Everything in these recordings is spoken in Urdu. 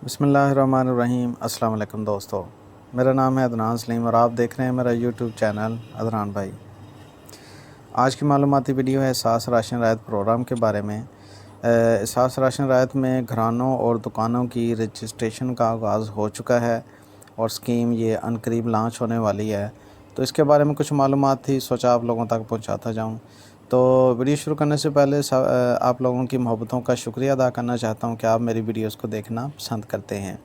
بسم اللہ الرحمن الرحیم۔ السلام علیکم دوستو، میرا نام ہے عدنان سلیم اور آپ دیکھ رہے ہیں میرا یوٹیوب چینل عدنان بھائی۔ آج کی معلوماتی ویڈیو ہے احساس راشن رعایت پروگرام کے بارے میں۔ احساس راشن رعایت میں گھرانوں اور دکانوں کی رجسٹریشن کا آغاز ہو چکا ہے اور اسکیم یہ عنقریب لانچ ہونے والی ہے، تو اس کے بارے میں کچھ معلومات تھی، سوچا آپ لوگوں تک پہنچاتا جاؤں۔ تو ویڈیو شروع کرنے سے پہلے آپ لوگوں کی محبتوں کا شکریہ ادا کرنا چاہتا ہوں کہ آپ میری ویڈیوز کو دیکھنا پسند کرتے ہیں،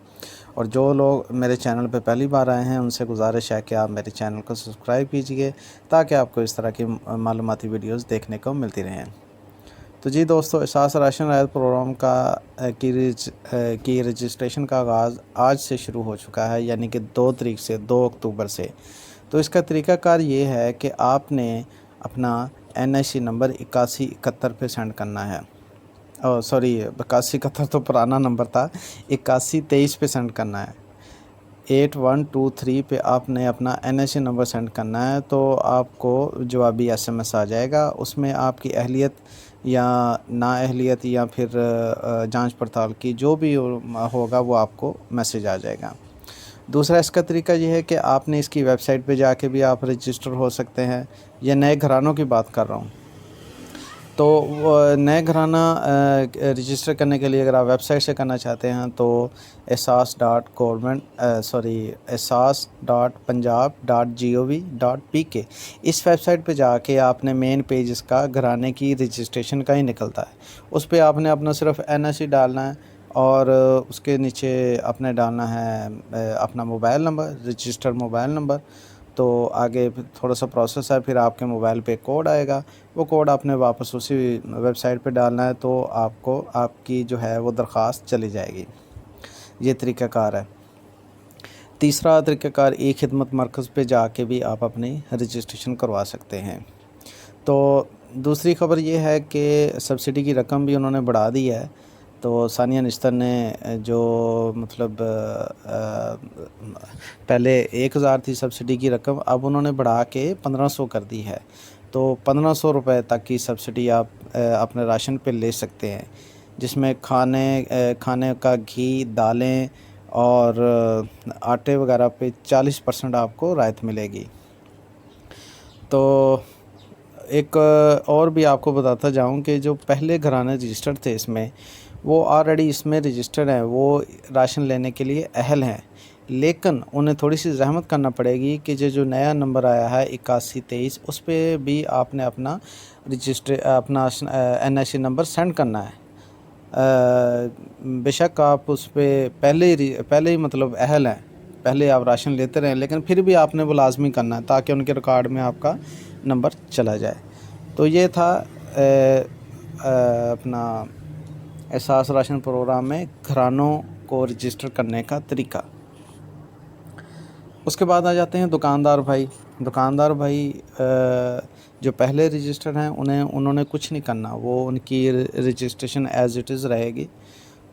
اور جو لوگ میرے چینل پہ پہلی بار آئے ہیں ان سے گزارش ہے کہ آپ میرے چینل کو سبسکرائب کیجئے تاکہ آپ کو اس طرح کی معلوماتی ویڈیوز دیکھنے کو ملتی رہیں۔ تو جی دوستو، احساس راشن رعایت پروگرام کی رجسٹریشن کا آغاز آج سے شروع ہو چکا ہے، یعنی کہ 2 اکتوبر سے۔ تو اس کا طریقہ کار یہ ہے کہ آپ نے اپنا NIC نمبر 8171 پہ سینڈ کرنا ہے۔ 8171 تو پرانا نمبر تھا، 8123 پہ سینڈ کرنا ہے۔ 8123 پہ آپ نے اپنا NIC نمبر سینڈ کرنا ہے، تو آپ کو جوابی SMS آ جائے گا۔ اس میں آپ کی اہلیت یا نااہلیت یا پھر جانچ پڑتال کی جو بھی ہوگا وہ آپ کو میسیج آ جائے گا۔ دوسرا اس کا طریقہ یہ ہے کہ آپ نے اس کی ویب سائٹ پہ جا کے بھی آپ رجسٹر ہو سکتے ہیں، یا نئے گھرانوں کی بات کر رہا ہوں۔ تو نئے گھرانہ رجسٹر کرنے کے لیے اگر آپ ویب سائٹ سے کرنا چاہتے ہیں تو ehsas.punjab.gov.pk اس ویب سائٹ پہ جا کے آپ نے مین پیج اس کا گھرانے کی رجسٹریشن کا ہی نکلتا ہے، اس پہ آپ نے اپنا صرف NIC ڈالنا ہے، اور اس کے نیچے اپنے ڈالنا ہے اپنا mobile number, register mobile number. تو آگے تھوڑا سا پروسیس ہے، پھر آپ کے موبائل پہ کوڈ آئے گا، وہ کوڈ آپ نے واپس اسی ویب سائٹ پہ ڈالنا ہے، تو آپ کی جو ہے وہ درخواست چلی جائے گی۔ یہ طریقہ کار ہے۔ تیسرا طریقہ کار خدمت مرکز پہ جا کے بھی آپ اپنی رجسٹریشن کروا سکتے ہیں۔ تو دوسری خبر یہ ہے کہ سبسڈی کی رقم بھی انہوں نے بڑھا دی ہے۔ تو ثانیہ نشتر نے جو مطلب پہلے 1000 تھی سبسڈی کی رقم، اب انہوں نے بڑھا کے 1500 کر دی ہے۔ تو 1500 روپے تک کی سبسڈی آپ اپنے راشن پہ لے سکتے ہیں، جس میں کھانے کا گھی، دالیں اور آٹے وغیرہ پہ 40% آپ کو رعایت ملے گی۔ تو ایک اور بھی آپ کو بتاتا جاؤں کہ جو پہلے گھرانے رجسٹرڈ تھے اس میں، وہ آلریڈی اس میں رجسٹرڈ ہیں، وہ راشن لینے کے لیے اہل ہیں، لیکن انہیں تھوڑی سی زحمت کرنا پڑے گی کہ جو نیا نمبر آیا ہے 8123، اس پہ بھی آپ نے اپنا NIC نمبر سینڈ کرنا ہے۔ بے شک آپ اس پہ پہلے ہی مطلب اہل ہیں، پہلے آپ راشن لیتے رہیں، لیکن پھر بھی آپ نے وہ لازمی کرنا ہے تاکہ ان کے ریکارڈ میں آپ کا نمبر چلا جائے۔ تو یہ تھا اپنا احساس راشن پروگرام میں گھرانوں کو رجسٹر کرنے کا طریقہ۔ اس کے بعد آ جاتے ہیں دکاندار بھائی جو پہلے رجسٹر ہیں انہوں نے کچھ نہیں کرنا، وہ ان کی رجسٹریشن ایز اٹ از رہے گی۔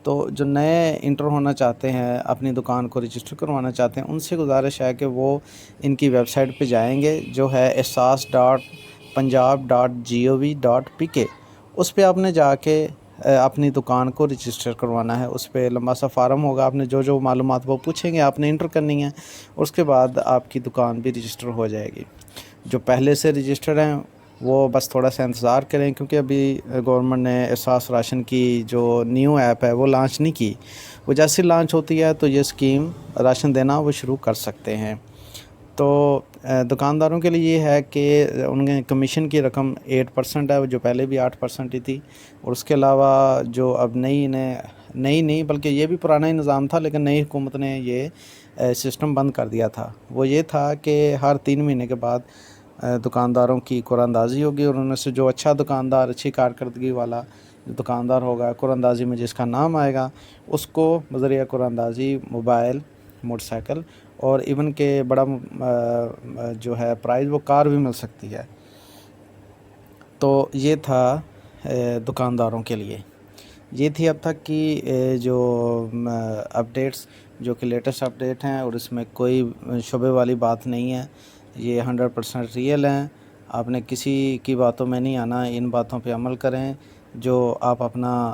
تو جو نئے انٹر ہونا چاہتے ہیں، اپنی دکان کو رجسٹر کروانا چاہتے ہیں، ان سے گزارش ہے کہ وہ ان کی ویب سائٹ پہ جائیں گے، جو ہے ehsas.punjab.gov.pk۔ اس پہ آپ نے جا کے اپنی دکان کو رجسٹر کروانا ہے۔ اس پہ لمبا سا فارم ہوگا، آپ نے جو معلومات وہ پوچھیں گے آپ نے انٹر کرنی ہے، اور اس کے بعد آپ کی دکان بھی رجسٹر ہو جائے گی۔ جو پہلے سے رجسٹر ہیں وہ بس تھوڑا سا انتظار کریں، کیونکہ ابھی گورنمنٹ نے احساس راشن کی جو نیو ایپ ہے وہ لانچ نہیں کی۔ وہ جیسے لانچ ہوتی ہے تو یہ اسکیم راشن دینا وہ شروع کر سکتے ہیں۔ تو دکانداروں کے لیے یہ ہے کہ ان کے کمیشن کی رقم 8% ہے، جو پہلے بھی 8% ہی تھی، اور اس کے علاوہ جو اب نئی نہیں بلکہ یہ بھی پرانا ہی نظام تھا، لیکن نئی حکومت نے یہ سسٹم بند کر دیا تھا۔ وہ یہ تھا کہ ہر 3 مہینے کے بعد دکانداروں کی قرعہ اندازی ہوگی، اور ان میں سے جو اچھا دکاندار، اچھی کارکردگی والا دکاندار ہوگا، قرعہ اندازی میں جس کا نام آئے گا، اس کو بذریعہ قرعہ اندازی موبائل، موٹر سائیکل اور ایون کہ بڑا جو ہے پرائز وہ کار بھی مل سکتی ہے۔ تو یہ تھا دکانداروں کے لیے۔ یہ تھی اب تک کی جو اپڈیٹس، جو کہ لیٹسٹ اپڈیٹ ہیں، اور اس میں کوئی شبے والی بات نہیں ہے، یہ 100% ریئل ہیں۔ آپ نے کسی کی باتوں میں نہیں آنا، ان باتوں پہ عمل کریں جو آپ اپنا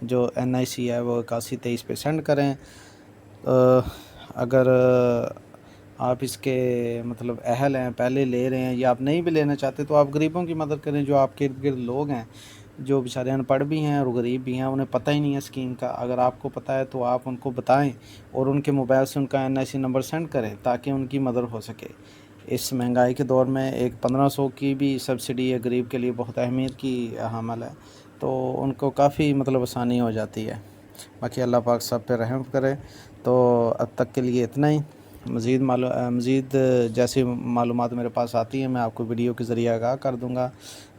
جو NIC ہے وہ 8123 پہ سینڈ کریں۔ اگر آپ اس کے مطلب اہل ہیں، پہلے لے رہے ہیں، یا آپ نہیں بھی لینا چاہتے تو آپ غریبوں کی مدد کریں، جو آپ کے ارد گرد لوگ ہیں جو بیچارے ان پڑھ بھی ہیں اور غریب بھی ہیں، انہیں پتہ ہی نہیں ہے اسکیم کا۔ اگر آپ کو پتہ ہے تو آپ ان کو بتائیں اور ان کے موبائل سے ان کا NIC نمبر سینڈ کریں تاکہ ان کی مدد ہو سکے۔ اس مہنگائی کے دور میں ایک 1500 کی بھی سبسڈی ہے غریب کے لیے بہت اہمیت کی حامل ہے، تو ان کو کافی مطلب آسانی ہو جاتی ہے۔ باقی اللہ پاک سب پہ رحم کرے۔ تو اب تک کے لیے اتنا ہی۔ مزید جیسی معلومات میرے پاس آتی ہیں میں آپ کو ویڈیو کے ذریعے آگاہ کر دوں گا۔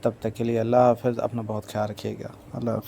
تب تک کے لیے اللہ حافظ، اپنا بہت خیال رکھیے گا۔ اللہ حافظ۔